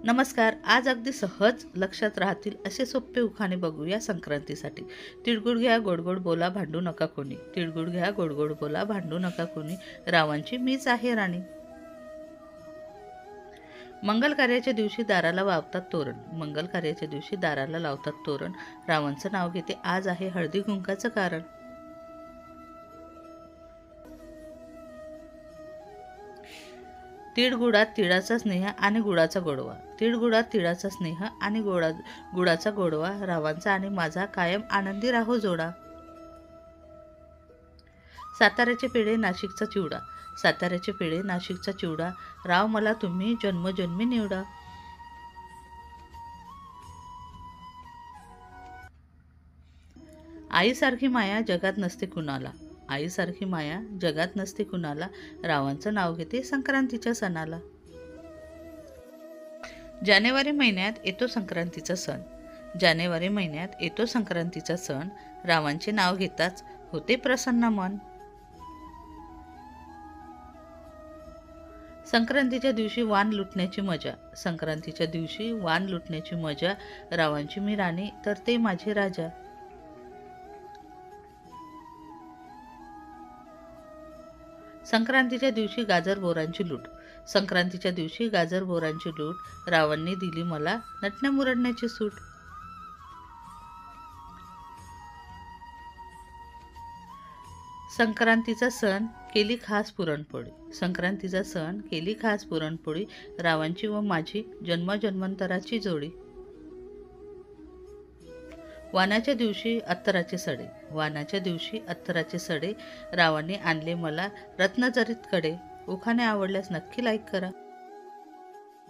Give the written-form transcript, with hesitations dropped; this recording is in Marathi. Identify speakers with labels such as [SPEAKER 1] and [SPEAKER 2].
[SPEAKER 1] नमस्कार. आज अगदी सहज लक्षात राहतील असे सोपे उखाणे बघूया संक्रांतीसाठी. तिळगुळ घ्या, गोड गोड बोला, भांडू नका कोणी. तिळगुळ घ्या, गोड गोड बोला, भांडू नका कोणी. रावांची मीच आहे राणी. मंगल कार्याच्या दिवशी दाराला लावतात तोरण. मंगल कार्याच्या दिवशी दाराला लावतात तोरण. रावांचं नाव घेते, आज आहे हळदी कुंकाचं कारण. तिळगुळात तिळाचा स्नेह आणि गुळाचा गोडवा. तिळगुळात तिळाचा स्नेह आणि गुळाचा गोडवा. रावांचा आणि माझा कायम आनंदी राहो जोडा. साताऱ्याचे पेढे, नाशिकचा चिवडा. साताऱ्याचे पेढे, नाशिकचा चिवडा. राव मला तुम्ही जन्मजन्मी निवडा. आईसारखी माया जगात नसते कुणाला. आईसारखी माया जगात नसते कुणाला. रावांचं नाव घेते संक्रांतीच्या सणाला. जानेवारी महिन्यात येतो संक्रांतीचा सण. जानेवारी महिन्यात येतो संक्रांतीचा सण. रावांचे नाव घेताच होते प्रसन्न मन. संक्रांतीच्या दिवशी वाण लुटण्याची मजा. संक्रांतीच्या दिवशी वाण लुटण्याची मजा. रावांची मी राणी तर ते माझे राजा. संक्रांतीच्या दिवशी गाजर बोरांची लूट. संक्रांतीच्या दिवशी गाजर बोरांची लूट. रावांनी दिली मला नटण्या मुरडण्याची सूट. संक्रांतीचा सण केली खास पुरणपोळी. संक्रांतीचा सण केली खास पुरणपोळी. रावांची व माझी जन्मजन्मांतराची जोडी. वाणाच्या दिवशी अत्तराचे सडे. वाणाच्या दिवशी अत्तराचे सडे. रावांनी आणले मला रत्नजरीत कडे. उखाणे आवडल्यास नक्की लाईक करा.